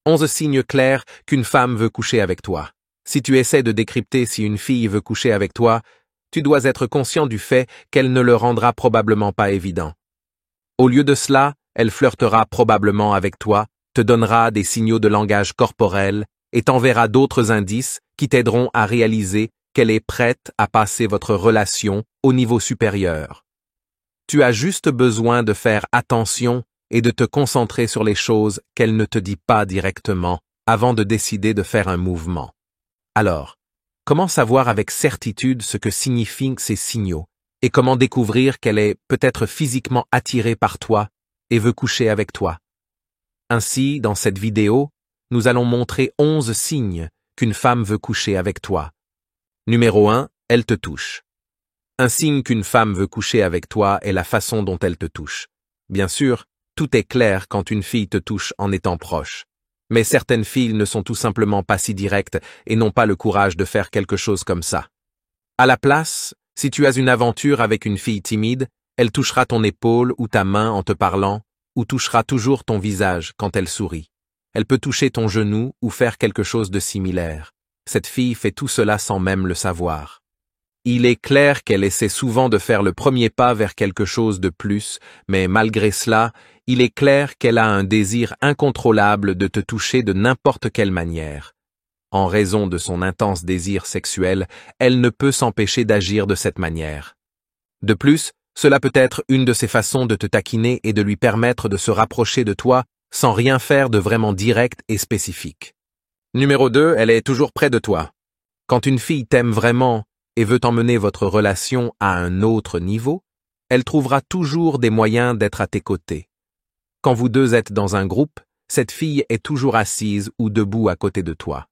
11 signes clairs qu'une femme veut coucher avec toi. Si tu essaies de décrypter si une fille veut coucher avec toi, tu dois être conscient du fait qu'elle ne le rendra probablement pas évident. Au lieu de cela, elle flirtera probablement avec toi, te donnera des signaux de langage corporel et t'enverra d'autres indices qui t'aideront à réaliser qu'elle est prête à passer votre relation au niveau supérieur. Tu as juste besoin de faire attention et de te concentrer sur les choses qu'elle ne te dit pas directement avant de décider de faire un mouvement. Alors, comment savoir avec certitude ce que signifient ces signaux et comment découvrir qu'elle est peut-être physiquement attirée par toi et veut coucher avec toi? Ainsi, dans cette vidéo, nous allons montrer 11 signes qu'une femme veut coucher avec toi. Numéro 1, elle te touche. Un signe qu'une femme veut coucher avec toi est la façon dont elle te touche. Bien sûr, tout est clair quand une fille te touche en étant proche. Mais certaines filles ne sont tout simplement pas si directes et n'ont pas le courage de faire quelque chose comme ça. À la place, si tu as une aventure avec une fille timide, elle touchera ton épaule ou ta main en te parlant, ou touchera toujours ton visage quand elle sourit. Elle peut toucher ton genou ou faire quelque chose de similaire. Cette fille fait tout cela sans même le savoir. Il est clair qu'elle essaie souvent de faire le premier pas vers quelque chose de plus, mais malgré cela, il est clair qu'elle a un désir incontrôlable de te toucher de n'importe quelle manière. En raison de son intense désir sexuel, elle ne peut s'empêcher d'agir de cette manière. De plus, cela peut être une de ses façons de te taquiner et de lui permettre de se rapprocher de toi sans rien faire de vraiment direct et spécifique. Numéro 2, elle est toujours près de toi. Quand une fille t'aime vraiment et veut emmener votre relation à un autre niveau, elle trouvera toujours des moyens d'être à tes côtés. Quand vous deux êtes dans un groupe, cette fille est toujours assise ou debout à côté de toi.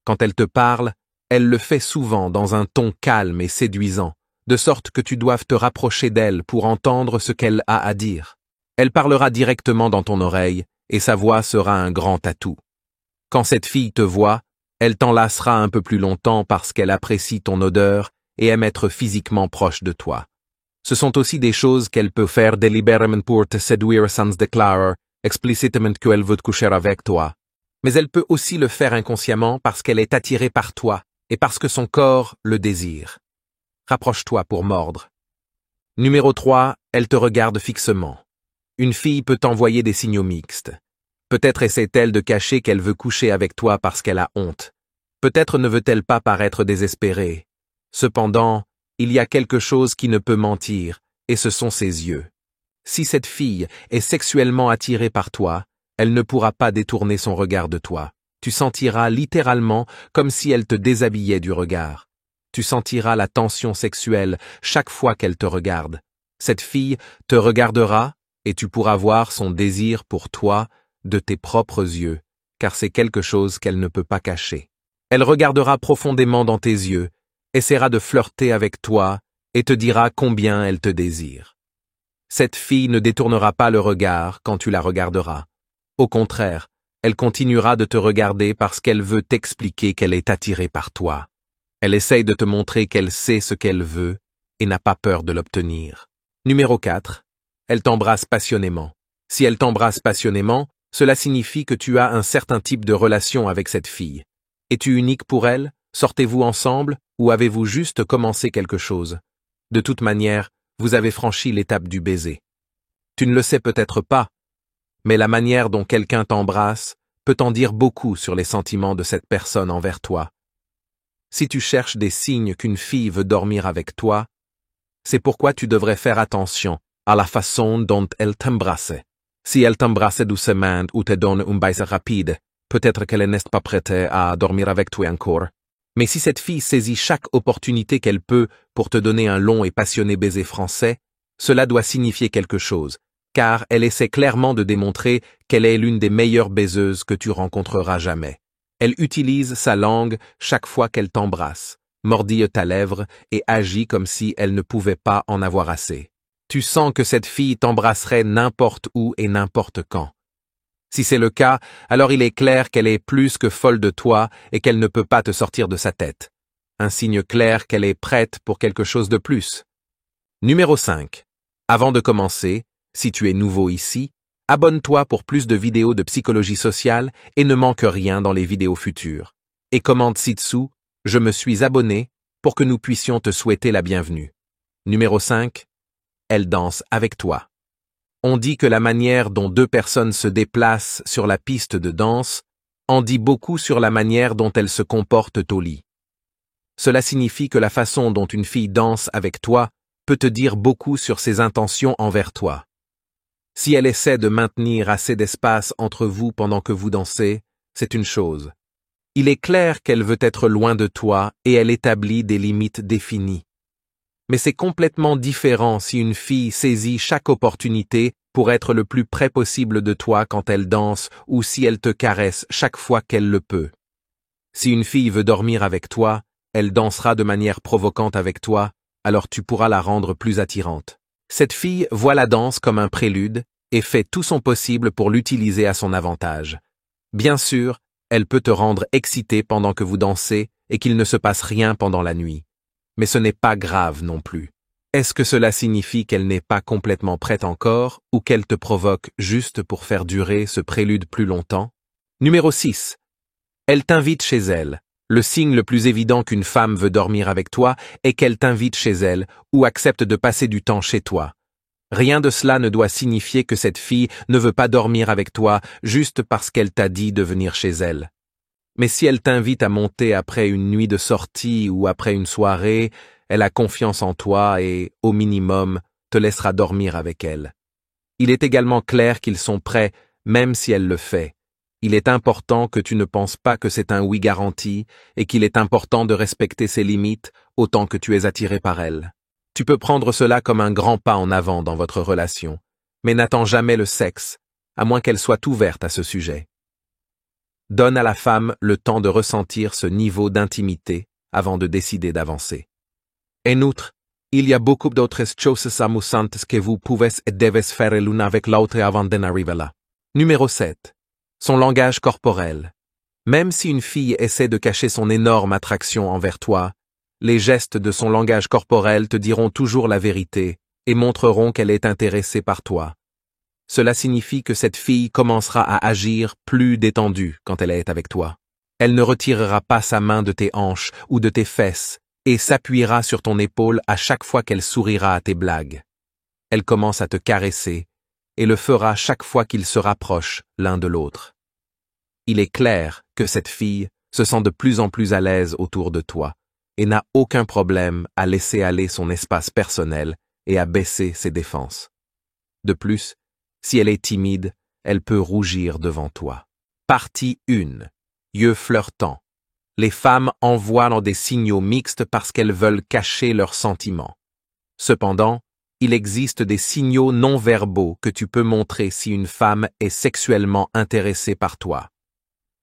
Quand elle te parle, elle le fait souvent dans un ton calme et séduisant, de sorte que tu doives te rapprocher d'elle pour entendre ce qu'elle a à dire. Elle parlera directement dans ton oreille, et sa voix sera un grand atout. Quand cette fille te voit, elle t'enlacera un peu plus longtemps parce qu'elle apprécie ton odeur et aime être physiquement proche de toi. Ce sont aussi des choses qu'elle peut faire délibérément pour te séduire sans déclarer explicitement qu'elle veut te coucher avec toi. Mais elle peut aussi le faire inconsciemment parce qu'elle est attirée par toi et parce que son corps le désire. Rapproche-toi pour mordre. Numéro 3, elle te regarde fixement. Une fille peut t'envoyer des signaux mixtes. Peut-être essaie-t-elle de cacher qu'elle veut coucher avec toi parce qu'elle a honte. Peut-être ne veut-elle pas paraître désespérée. Cependant, il y a quelque chose qui ne peut mentir, et ce sont ses yeux. Si cette fille est sexuellement attirée par toi, elle ne pourra pas détourner son regard de toi. Tu sentiras littéralement comme si elle te déshabillait du regard. Tu sentiras la tension sexuelle chaque fois qu'elle te regarde. Cette fille te regardera, et tu pourras voir son désir pour toi de tes propres yeux, car c'est quelque chose qu'elle ne peut pas cacher. Elle regardera profondément dans tes yeux, essaiera de flirter avec toi et te dira combien elle te désire. Cette fille ne détournera pas le regard quand tu la regarderas. Au contraire, elle continuera de te regarder parce qu'elle veut t'expliquer qu'elle est attirée par toi. Elle essaye de te montrer qu'elle sait ce qu'elle veut et n'a pas peur de l'obtenir. Numéro 4. Elle t'embrasse passionnément. Si elle t'embrasse passionnément, cela signifie que tu as un certain type de relation avec cette fille. Es-tu unique pour elle? Sortez-vous ensemble ou avez-vous juste commencé quelque chose? De toute manière, vous avez franchi l'étape du baiser. Tu ne le sais peut-être pas, mais la manière dont quelqu'un t'embrasse peut en dire beaucoup sur les sentiments de cette personne envers toi. Si tu cherches des signes qu'une fille veut dormir avec toi, c'est pourquoi tu devrais faire attention à la façon dont elle t'embrasse. Si elle t'embrasse doucement ou te donne un baiser rapide, peut-être qu'elle n'est pas prête à dormir avec toi encore. Mais si cette fille saisit chaque opportunité qu'elle peut pour te donner un long et passionné baiser français, cela doit signifier quelque chose, car elle essaie clairement de démontrer qu'elle est l'une des meilleures baiseuses que tu rencontreras jamais. Elle utilise sa langue chaque fois qu'elle t'embrasse, mordille ta lèvre et agit comme si elle ne pouvait pas en avoir assez. Tu sens que cette fille t'embrasserait n'importe où et n'importe quand. Si c'est le cas, alors il est clair qu'elle est plus que folle de toi et qu'elle ne peut pas te sortir de sa tête. Un signe clair qu'elle est prête pour quelque chose de plus. Numéro 5. Avant de commencer, si tu es nouveau ici, Abonne-toi pour plus de vidéos de psychologie sociale et ne manque rien dans les vidéos futures. Et commente ci-dessous, je me suis abonné, pour que nous puissions te souhaiter la bienvenue. Numéro 5. Elle danse avec toi. On dit que la manière dont deux personnes se déplacent sur la piste de danse en dit beaucoup sur la manière dont elles se comportent au lit. Cela signifie que la façon dont une fille danse avec toi peut te dire beaucoup sur ses intentions envers toi. Si elle essaie de maintenir assez d'espace entre vous pendant que vous dansez, c'est une chose. Il est clair qu'elle veut être loin de toi et elle établit des limites définies. Mais c'est complètement différent si une fille saisit chaque opportunité pour être le plus près possible de toi quand elle danse ou si elle te caresse chaque fois qu'elle le peut. Si une fille veut dormir avec toi, elle dansera de manière provocante avec toi, alors tu pourras la rendre plus attirante. Cette fille voit la danse comme un prélude et fait tout son possible pour l'utiliser à son avantage. Bien sûr, elle peut te rendre excité pendant que vous dansez et qu'il ne se passe rien pendant la nuit. Mais ce n'est pas grave non plus. Est-ce que cela signifie qu'elle n'est pas complètement prête encore ou qu'elle te provoque juste pour faire durer ce prélude plus longtemps? Numéro 6. Elle t'invite chez elle. Le signe le plus évident qu'une femme veut dormir avec toi est qu'elle t'invite chez elle ou accepte de passer du temps chez toi. Rien de cela ne doit signifier que cette fille ne veut pas dormir avec toi juste parce qu'elle t'a dit de venir chez elle. Mais si elle t'invite à monter après une nuit de sortie ou après une soirée, elle a confiance en toi et, au minimum, te laissera dormir avec elle. Il est également clair qu'ils sont prêts, même si elle le fait. Il est important que tu ne penses pas que c'est un oui garanti et qu'il est important de respecter ses limites autant que tu es attiré par elle. Tu peux prendre cela comme un grand pas en avant dans votre relation, mais n'attends jamais le sexe, à moins qu'elle soit ouverte à ce sujet. Donne à la femme le temps de ressentir ce niveau d'intimité avant de décider d'avancer. En outre, il y a beaucoup d'autres choses amusantes que vous pouvez et devez faire l'une avec l'autre avant d'en arriver là. Numéro 7. Son langage corporel. Même si une fille essaie de cacher son énorme attraction envers toi, les gestes de son langage corporel te diront toujours la vérité et montreront qu'elle est intéressée par toi. Cela signifie que cette fille commencera à agir plus détendue quand elle est avec toi. Elle ne retirera pas sa main de tes hanches ou de tes fesses et s'appuiera sur ton épaule à chaque fois qu'elle sourira à tes blagues. Elle commence à te caresser et le fera chaque fois qu'ils se rapprochent l'un de l'autre. Il est clair que cette fille se sent de plus en plus à l'aise autour de toi et n'a aucun problème à laisser aller son espace personnel et à baisser ses défenses. De plus, si elle est timide, elle peut rougir devant toi. Partie 1. Yeux flirtants. Les femmes envoient des signaux mixtes parce qu'elles veulent cacher leurs sentiments. Cependant, il existe des signaux non-verbaux que tu peux montrer si une femme est sexuellement intéressée par toi.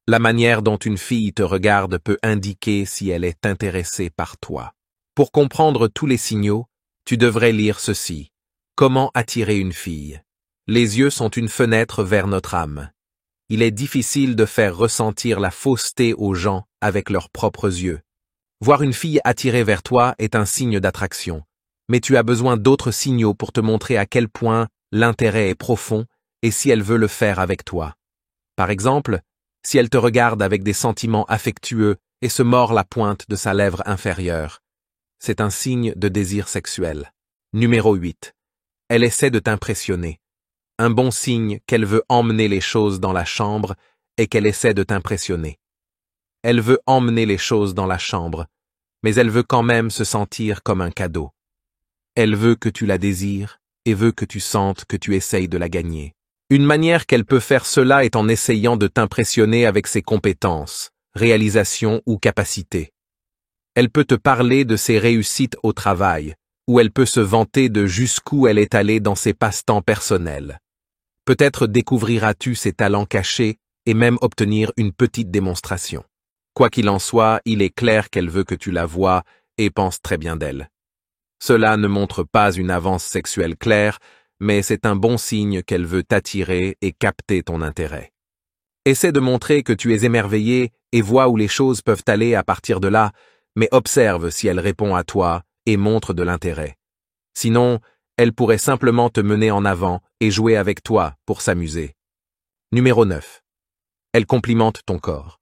La manière dont une fille te regarde peut indiquer si elle est intéressée par toi. Pour comprendre tous les signaux, tu devrais lire ceci. Comment attirer une fille? Les yeux sont une fenêtre vers notre âme. Il est difficile de faire ressentir la fausseté aux gens avec leurs propres yeux. Voir une fille attirée vers toi est un signe d'attraction, mais tu as besoin d'autres signaux pour te montrer à quel point l'intérêt est profond et si elle veut le faire avec toi. Par exemple, si elle te regarde avec des sentiments affectueux et se mord la pointe de sa lèvre inférieure, c'est un signe de désir sexuel. Numéro 8. Elle essaie de t'impressionner. Un bon signe qu'elle veut emmener les choses dans la chambre est qu'elle essaie de t'impressionner. Elle veut emmener les choses dans la chambre, mais elle veut quand même se sentir comme un cadeau. Elle veut que tu la désires et veut que tu sentes que tu essayes de la gagner. Une manière qu'elle peut faire cela est en essayant de t'impressionner avec ses compétences, réalisations ou capacités. Elle peut te parler de ses réussites au travail, ou elle peut se vanter de jusqu'où elle est allée dans ses passe-temps personnels. Peut-être découvriras-tu ses talents cachés et même obtenir une petite démonstration. Quoi qu'il en soit, il est clair qu'elle veut que tu la voies et pense très bien d'elle. Cela ne montre pas une avance sexuelle claire, mais c'est un bon signe qu'elle veut t'attirer et capter ton intérêt. Essaie de montrer que tu es émerveillé et vois où les choses peuvent aller à partir de là, mais observe si elle répond à toi et montre de l'intérêt. Sinon, Elle pourrait simplement te mener en avant et jouer avec toi pour s'amuser. Numéro 9. Elle complimente ton corps.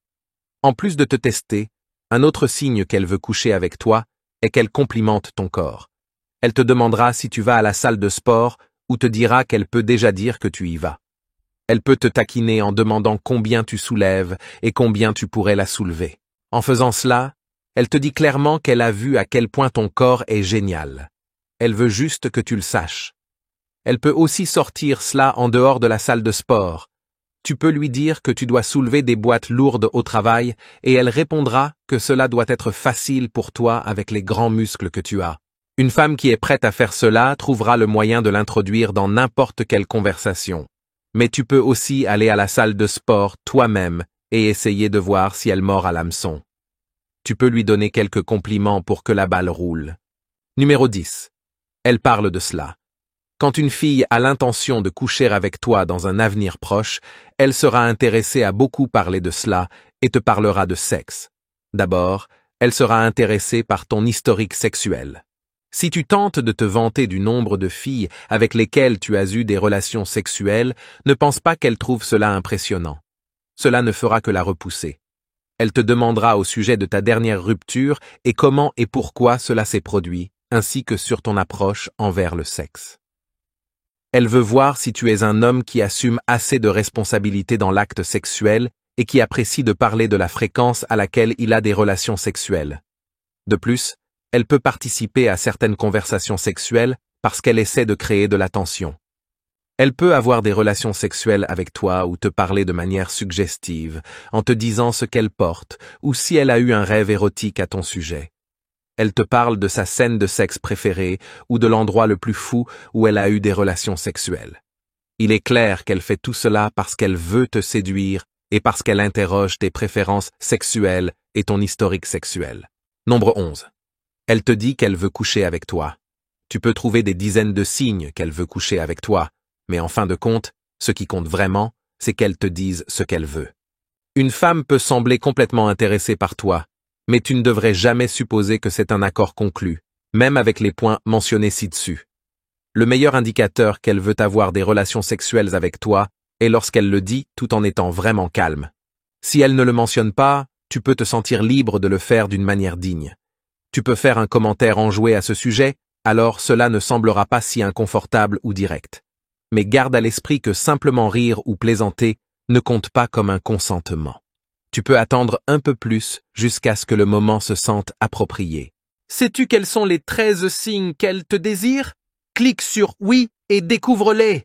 En plus de te tester, un autre signe qu'elle veut coucher avec toi est qu'elle complimente ton corps. Elle te demandera si tu vas à la salle de sport ou te dira qu'elle peut déjà dire que tu y vas. Elle peut te taquiner en demandant combien tu soulèves et combien tu pourrais la soulever. En faisant cela, elle te dit clairement qu'elle a vu à quel point ton corps est génial. Elle veut juste que tu le saches. Elle peut aussi sortir cela en dehors de la salle de sport. Tu peux lui dire que tu dois soulever des boîtes lourdes au travail et elle répondra que cela doit être facile pour toi avec les grands muscles que tu as. Une femme qui est prête à faire cela trouvera le moyen de l'introduire dans n'importe quelle conversation. Mais tu peux aussi aller à la salle de sport toi-même et essayer de voir si elle mord à l'hameçon. Tu peux lui donner quelques compliments pour que la balle roule. Numéro 10. Elle parle de cela. Quand une fille a l'intention de coucher avec toi dans un avenir proche, elle sera intéressée à beaucoup parler de cela et te parlera de sexe. D'abord, elle sera intéressée par ton historique sexuel. Si tu tentes de te vanter du nombre de filles avec lesquelles tu as eu des relations sexuelles, ne pense pas qu'elle trouve cela impressionnant. Cela ne fera que la repousser. Elle te demandera au sujet de ta dernière rupture et comment et pourquoi cela s'est produit, ainsi que sur ton approche envers le sexe. Elle veut voir si tu es un homme qui assume assez de responsabilités dans l'acte sexuel et qui apprécie de parler de la fréquence à laquelle il a des relations sexuelles. De plus, elle peut participer à certaines conversations sexuelles parce qu'elle essaie de créer de l'attention. Elle peut avoir des relations sexuelles avec toi ou te parler de manière suggestive, en te disant ce qu'elle porte ou si elle a eu un rêve érotique à ton sujet. Elle te parle de sa scène de sexe préférée ou de l'endroit le plus fou où elle a eu des relations sexuelles. Il est clair qu'elle fait tout cela parce qu'elle veut te séduire et parce qu'elle interroge tes préférences sexuelles et ton historique sexuel. Nombre 11. Elle te dit qu'elle veut coucher avec toi. Tu peux trouver des dizaines de signes qu'elle veut coucher avec toi, mais en fin de compte, ce qui compte vraiment, c'est qu'elle te dise ce qu'elle veut. Une femme peut sembler complètement intéressée par toi, mais tu ne devrais jamais supposer que c'est un accord conclu, même avec les points mentionnés ci-dessus. Le meilleur indicateur qu'elle veut avoir des relations sexuelles avec toi est lorsqu'elle le dit tout en étant vraiment calme. Si elle ne le mentionne pas, tu peux te sentir libre de le faire d'une manière digne. Tu peux faire un commentaire enjoué à ce sujet, alors cela ne semblera pas si inconfortable ou direct. Mais garde à l'esprit que simplement rire ou plaisanter ne compte pas comme un consentement. Tu peux attendre un peu plus jusqu'à ce que le moment se sente approprié. Sais-tu quels sont les 13 signes qu'elle te désire? Clique sur oui et découvre-les.